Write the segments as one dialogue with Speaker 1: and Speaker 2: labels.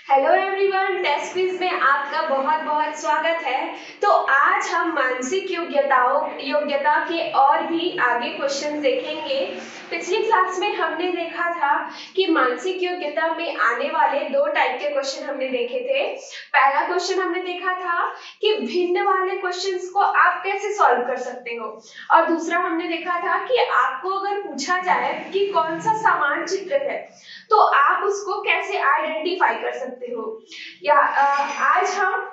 Speaker 1: Hello everyone, test quiz में आपका बहुत बहुत स्वागत है। तो आज हम मानसिक योग्यता के और भी आगे क्वेश्चन देखेंगे। पिछली क्लास में हमने देखा था कि मानसिक योग्यता में आने वाले दो टाइप के क्वेश्चन हमने देखे थे। पहला क्वेश्चन हमने देखा था कि भिन्न वाले क्वेश्चंस को आप कैसे सॉल्व कर सकते हो, और दूसरा हमने देखा था कि आपको अगर पूछा जाए कि कौन सा समान चित्र है तो आप उसको कैसे आइडेंटिफाई कर सकते हो। या आज हम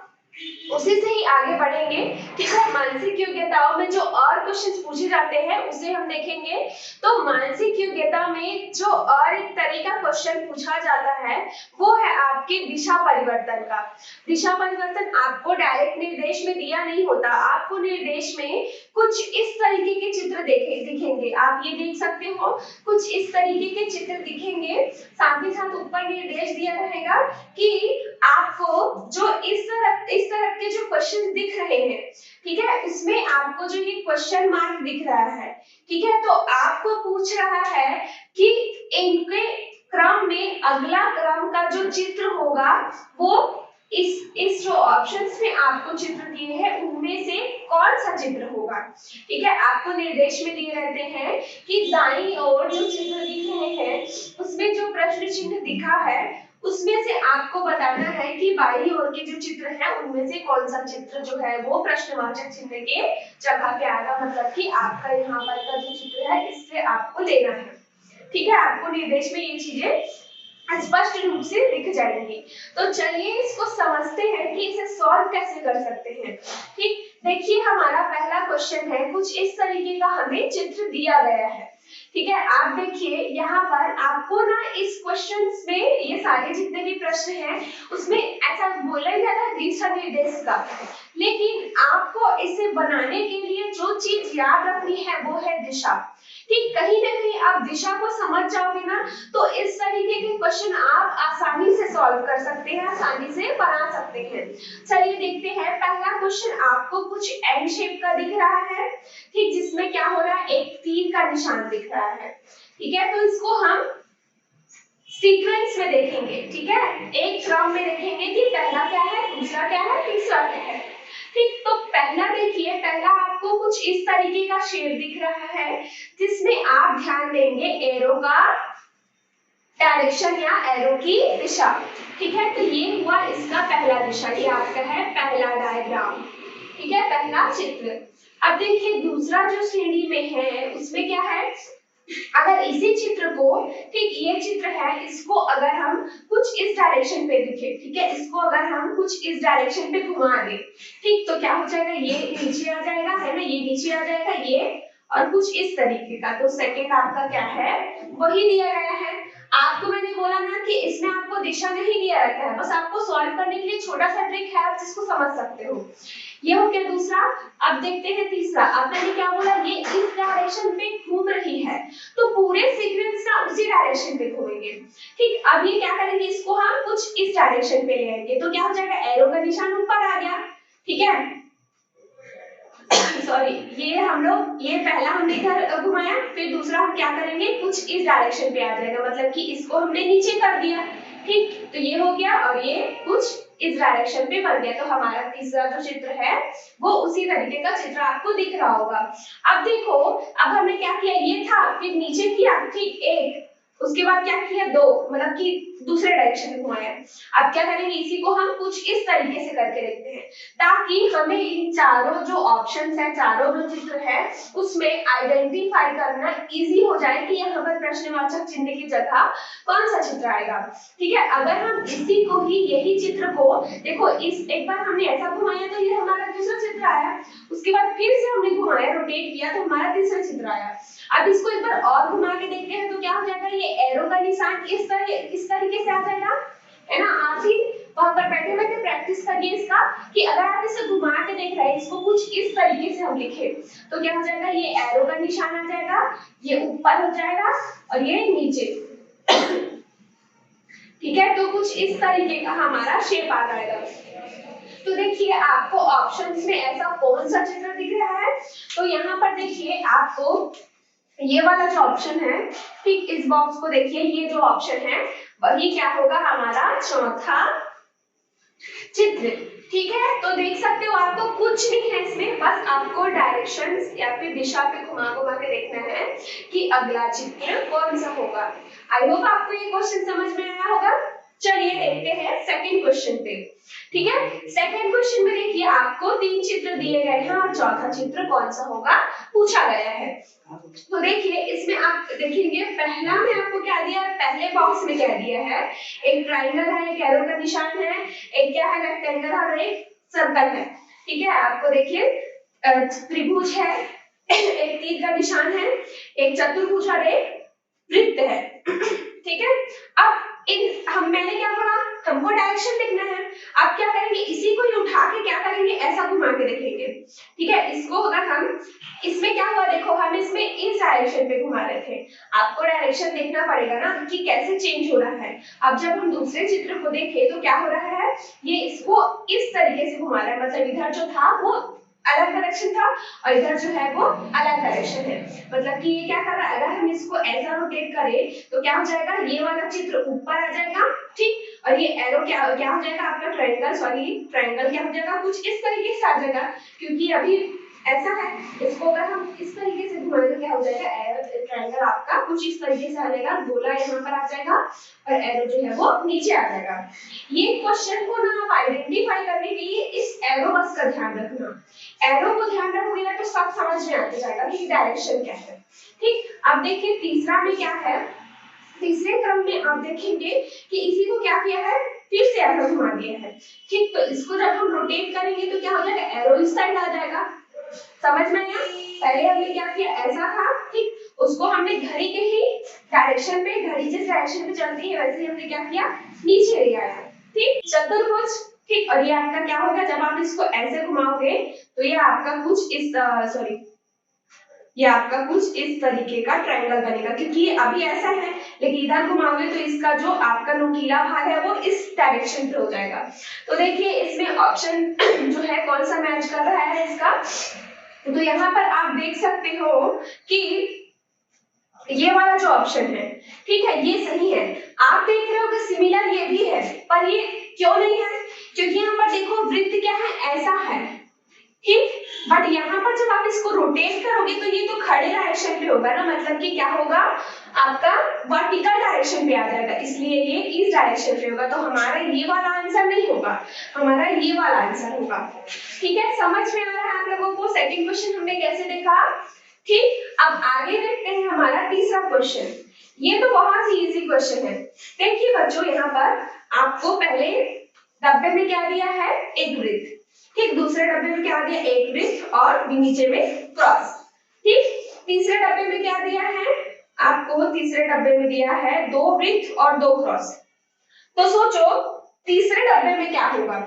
Speaker 1: उसी से ही आगे बढ़ेंगे। ठीक है, मानसिक योग्यताओं में जो और क्वेश्चंस पूछे जाते हैं उसे हम देखेंगे। तो मानसिक योग्यता में जो और एक तरह का क्वेश्चन पूछा जाता है वो है आपके दिशा परिवर्तन का। दिशा परिवर्तन आपको डायरेक्ट निर्देश में दिया नहीं होता, आपको निर्देश में कुछ इस तरीके के चित्र दिखेंगे। आप ये देख सकते हो, कुछ इस तरीके के चित्र दिखेंगे। साथ ही साथ ऊपर निर्देश दिया रहेगा कि आपको जो इस तरह के जो क्वेश्चन दिख रहे हैं, ठीक है, उसमें आपको जो ये क्वेश्चन मार्क दिख रहा है, ठीक है, तो आपको पूछ रहा है कि इनके क्रम में अगला क्रम का जो चित्र होगा वो इस जो ऑप्शंस में आपको चित्र दिए हैं उनमें से कौन सा चित्र होगा। ठीक है, आपको निर्देश में दिए रहते हैं कि दाईं ओर जो चित्र दिख रहे हैं उसमें जो प्रश्न चिन्ह दिखा है उसमें से आपको बताना है कि बाईं ओर के जो चित्र है उनमें से कौन सा चित्र जो है वो प्रश्नवाचक चिन्ह के जगह पे आएगा। मतलब कि आपका यहाँ पर का जो चित्र है इससे आपको लेना है। ठीक है, आपको निर्देश में ये चीजें स्पष्ट रूप से दिख जाएंगी। तो चलिए इसको समझते हैं कि इसे सॉल्व कैसे कर सकते हैं। ठीक, देखिए हमारा पहला क्वेश्चन है, कुछ इस तरीके का हमें चित्र दिया गया है। ठीक है, आप देखिए यहाँ पर आपको ना इस क्वेश्चन में ये सारे जितने भी प्रश्न हैं उसमें ऐसा बोला गया था दिशा निर्देश का, लेकिन आपको इसे बनाने के लिए जो चीज याद रखनी है वो है दिशा। ठीक, कहीं ना कहीं आप दिशा को समझ जाओगे ना तो इस तरीके के क्वेश्चन आप आसानी से सॉल्व कर सकते हैं, आसानी से बना सकते हैं। चलिए देखते हैं, पहला क्वेश्चन आपको कुछ एन शेप का दिख रहा है, ठीक, जिसमें क्या हो रहा है, एक तीर का निशान दिख रहा है। ठीक है, तो इसको हम सीक्वेंस में देखेंगे। ठीक है, एक क्रम में देखेंगे कि पहला क्या है, दूसरा क्या है, तीसरा क्या है। ठीक, तो पहला देखिए, पहला आपको कुछ इस तरीके का शेप दिख रहा है जिसमें आप ध्यान देंगे एरो का डायरेक्शन या एरो की दिशा। ठीक है, तो ये हुआ इसका पहला दिशा, ये आपका है पहला डायग्राम। ठीक है, पहला चित्र। अब देखिए दूसरा जो श्रेणी में है उसमें क्या है, अगर इसी चित्र को, ठीक, ये चित्र है, इसको अगर हम कुछ इस डायरेक्शन पे दिखे, ठीक है, इसको अगर हम कुछ इस डायरेक्शन पे घुमा दें, ठीक, तो क्या हो जाएगा, ये नीचे आ जाएगा, है ना, ये नीचे आ जाएगा, ये और कुछ इस तरीके का। तो सेकंड आपका क्या है, वही दिया गया है। आपको मैंने बोला ना कि इसमें आपको दिशा नहीं दिया रहता है, बस आपको सॉल्व करने के लिए छोटा सा ट्रिक है, आप जिसको समझ सकते हो। ये हो गया दूसरा। अब देखते हैं तीसरा। अब मैंने क्या बोला, ये इस डायरेक्शन पे घूम रही है तो पूरे सीक्वेंस ना उसी डायरेक्शन पे घूमेंगे। ठीक, अब ये क्या करेंगे, इसको हम कुछ इस डायरेक्शन पे ले आएंगे तो क्या हो जाएगा, एरो का निशान ऊपर आ गया। ठीक है, सॉरी, ये हम लोग, ये पहला हमने इधर घुमाया, फिर दूसरा हम क्या करेंगे, कुछ इस डायरेक्शन पे आ जाएगा, मतलब कि इसको हमने नीचे कर दिया। ठीक, तो ये हो गया और ये कुछ इस डायरेक्शन पे बन गया। तो हमारा तीसरा जो चित्र है वो उसी तरीके का चित्र आपको दिख रहा होगा। अब देखो, अब हमने क्या किया, ये था, फिर नीचे किया, ठीक, एक, उसके बाद क्या किया, दो, मतलब कि दूसरे डायरेक्शन में घुमाया। अब क्या करेंगे, इसी को हम कुछ इस तरीके से करके देखते हैं ताकि हमें इन चारों जो ऑप्शंस है, चारों जो चित्र है उसमें आइडेंटिफाई करना इजी हो जाए कि यहाँ पर प्रश्नवाचक चिन्ह की जगह कौन सा चित्र आएगा। ठीक है, अगर हम इसी को ही, यही चित्र को देखो, इस एक बार हमने ऐसा घुमाया तो ये हमारा दूसरा चित्र आया, उसके बाद फिर से हमने घुमाया, रोटेट किया तो हमारा तीसरा चित्र आया। अब इसको एक बार और घुमा के देखते हैं तो क्या हो जाएगा, ये एरो का निशान इस तरीके से आ जाएगा, है ना। आप ही वहां पर बैठे बैठे प्रैक्टिस करिए इसका कि अगर आप इसे घुमा के देख रहे हैं, इसको कुछ इस तरीके से हम लिखे तो क्या हो जाएगा, ये एरो का निशान आ जाएगा, ये ऊपर हो जाएगा और ये नीचे। ठीक है, तो कुछ इस तरीके का हमारा शेप आ जाएगा। तो देखिए आपको ऑप्शंस में ऐसा कौन सा चित्र दिख रहा है, तो यहाँ पर देखिए आपको ये वाला जो ऑप्शन है, ठीक, इस बॉक्स को देखिए, ये जो ऑप्शन है वही क्या होगा हमारा चौथा चित्र। ठीक है, तो देख सकते हो आप, तो कुछ नहीं है इसमें, बस आपको डायरेक्शंस या फिर दिशा पे घुमा घुमा के देखना है कि अगला चित्र कौन सा होगा। आई होप आपको ये क्वेश्चन समझ में आया होगा। चलिए देखते हैं सेकंड क्वेश्चन पे। ठीक है, सेकंड क्वेश्चन में देखिए आपको 3 चित्र दिए गए हैं और चौथा चित्र कौन सा होगा पूछा गया है। तो देखिए इसमें आप देखेंगे पहला में आपको क्या दिया है, पहले बॉक्स में क्या दिया है, एक ट्रायंगल है, एक एरो का निशान है, एक क्या है रेक्टेंगल और एक सर्कल है। ठीक है, आपको देखिए त्रिभुज है, एक तीर का निशान है, एक चतुर्भुज और एक वृत्त है। ठीक है, अब मैंने क्या बोला, हमको डायरेक्शन देखना है। आप क्या करेंगे, इसी को ही उठा के क्या करेंगे, ऐसा घुमा के देखेंगे। ठीक है, इसको अगर हम, इसमें क्या हुआ देखो, हम इसमें इस डायरेक्शन पे घुमा रहे थे, आपको डायरेक्शन देखना पड़ेगा ना कि कैसे चेंज हो रहा है। अब जब हम दूसरे चित्र को देखें तो क्या हो रहा है, ये इसको इस तरीके से घुमा रहा है, मतलब इधर जो था वो अलग डायरेक्शन था और इधर जो है वो अलग डायरेक्शन है। मतलब कि ये क्या कर रहा है, अगर हम इसको ऐसा रोटेट करें तो क्या हो जाएगा, ये वाला चित्र ऊपर आ जाएगा। ठीक, और ये एरो क्या हो जाएगा आपका ट्रायंगल क्या हो जाएगा, कुछ इस तरीके से आ जाएगा, क्योंकि अभी ऐसा है। इसको अगर हम इस तरीके से घुमाएं तो क्या हो जाएगा, एरो ट्रायंगल आपका कुछ इस तरीके से आ जाएगा, गोला यहाँ पर आ जाएगा और एरो जो है वो नीचे आ जाएगा। ये क्वेश्चन को ना आप आइडेंटिफाई करने के लिए इस एरो बस का ध्यान रखना। एरो को ध्यान रखोगे ना तो सब समझ में आ जाएगा कि डायरेक्शन क्या है। ठीक, अब देखिए तीसरा में क्या है, तीसरे क्रम में आप देखेंगे कि इसी को क्या किया है, फिर से एरो घुमा दिया है। ठीक, तो इसको जब हम रोटेट करेंगे तो क्या हो जाएगा, एरो इस साइड आ जाएगा। समझ में आया, पहले हमने क्या किया, ऐसा था। ठीक, उसको हमने घड़ी के ही डायरेक्शन पे, घड़ी जिस डायरेक्शन पे चलती है वैसे ही हमने क्या किया, नीचे ले आया। ठीक, चतुर्भुज। ठीक, और ये आपका क्या होगा, जब आप इसको ऐसे घुमाओगे तो ये आपका कुछ इस ये आपका कुछ इस तरीके का ट्रायंगल बनेगा, क्योंकि ये अभी ऐसा है लेकिन इधर घुमाओगे तो इसका जो आपका नुकीला भाग है वो इस डायरेक्शन पे हो जाएगा। तो देखिए इसमें ऑप्शन जो है कौन सा मैच कर रहा है इसका, तो यहाँ पर आप देख सकते हो कि ये वाला जो ऑप्शन है, ठीक है, ये सही है। आप देख रहे हो कि सिमिलर ये भी है, पर ये क्यों नहीं है, क्योंकि यहाँ पर देखो वृत्त क्या है, ऐसा है। ठीक, बट यहाँ पर जब आप इसको रोटेट करोगे तो ये तो खड़े डायरेक्शन पे होगा ना, मतलब कि क्या होगा, आपका वर्टिकल डायरेक्शन पे आ जाएगा, इसलिए ये इस डायरेक्शन पे होगा। तो हमारा ये वाला आंसर नहीं होगा, हमारा ये वाला आंसर होगा। ठीक है, समझ में आ रहा है आप लोगों को सेकंड क्वेश्चन हमने कैसे देखा। ठीक, अब आगे देखते हैं हमारा तीसरा क्वेश्चन। ये तो बहुत ही इजी क्वेश्चन है। देखिए बच्चों, यहाँ पर आपको पहले डब्बे में क्या दिया है, एक वृत्त। ठीक, दूसरे डब्बे में क्या दिया, एक वृत्त और नीचे में क्रॉस। ठीक, तीसरे डब्बे में क्या दिया है आपको, तीसरे डब्बे में दिया है 2 वृत्त और 2 क्रॉस। तो सोचो तीसरे डब्बे में क्या होगा।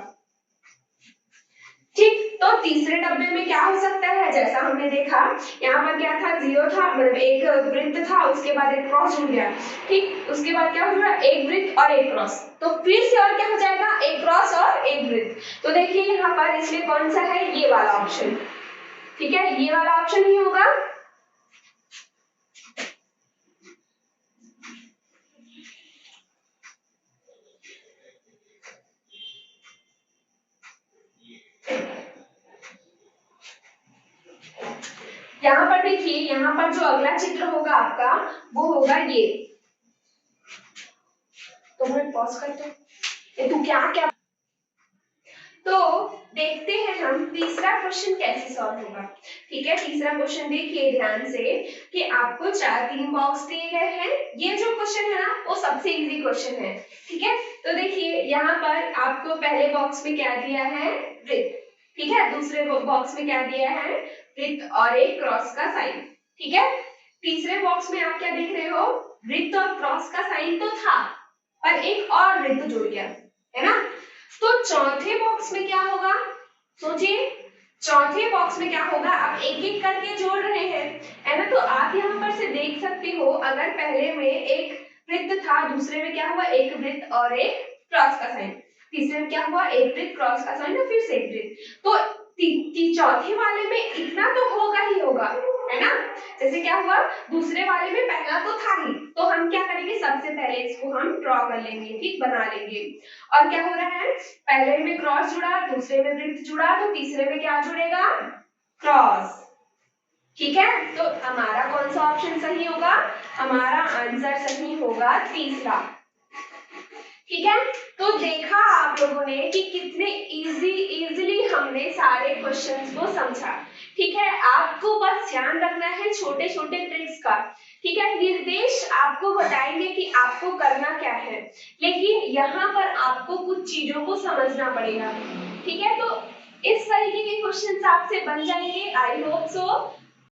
Speaker 1: ठीक, तो तीसरे डब्बे में क्या हो सकता है, जैसा हमने देखा यहाँ पर क्या था, 0 था, मतलब एक वृत्त था, उसके बाद एक क्रॉस जुड़ गया। ठीक, उसके बाद क्या जुड़ा, एक वृत्त और एक क्रॉस, तो फिर से और क्या हो जाएगा, एक क्रॉस और एक वृत्त। तो देखिए यहाँ पर इसमें कौन सा है, ये वाला ऑप्शन। ठीक है, ये वाला ऑप्शन ही होगा। यहाँ पर देखिए, यहाँ पर जो अगला चित्र होगा आपका वो होगा ये। तो मैं पॉज करते हैं, तू क्या क्या, तो देखते हैं हम तीसरा क्वेश्चन कैसे सॉल्व होगा। ठीक है, तीसरा क्वेश्चन देखिए ध्यान से कि आपको 3 बॉक्स दिए गए हैं। ये जो क्वेश्चन है ना वो सबसे इजी क्वेश्चन है। ठीक है, तो देखिए यहाँ पर आपको पहले बॉक्स में क्या दिया है, वृत्त। ठीक है, दूसरे बॉक्स में क्या दिया है, वृत्त और एक क्रॉस का साइन। ठीक है, तीसरे बॉक्स में आप क्या देख रहे हो, वृत्त और क्रॉस का साइन तो था पर एक और वृत्त जुड़ गया, है ना। तो चौथे बॉक्स में क्या होगा, सोचिए चौथे बॉक्स में क्या होगा, आप एक एक करके जोड़ रहे हैं, है ना। तो आप यहाँ पर से देख सकते हो, अगर पहले में एक वृत्त था, दूसरे में क्या हुआ, एक वृत्त और एक क्रॉस का साइन, तीसरे में क्या हुआ, एक वृत्त क्रॉस का साइन और फिर से एक वृत्त। तो चौथे वाले में इतना तो होगा ही होगा, है ना। जैसे क्या हुआ, दूसरे वाले में पहला तो था ही, तो हम क्या करेंगे, सबसे पहले इसको हम ड्रॉ कर लेंगे, ठीक, बना लेंगे। और क्या हो रहा है, पहले में क्रॉस जुड़ा, दूसरे में वृत्त जुड़ा, तो तीसरे में क्या जुड़ेगा, क्रॉस। ठीक है, तो हमारा कौन सा ऑप्शन सही होगा, हमारा आंसर सही होगा तीसरा। ठीक है, तो देखा आप लोगों ने कि कितने इजीली हमने सारे क्वेश्चंस को समझा। ठीक है, आपको बस ध्यान रखना है छोटे छोटे ट्रिक्स का। ठीक है, निर्देश आपको बताएंगे कि आपको करना क्या है, लेकिन यहाँ पर आपको कुछ चीजों को समझना पड़ेगा। ठीक है, तो इस तरीके के क्वेश्चंस आपसे बन जाएंगे, आई होप सो।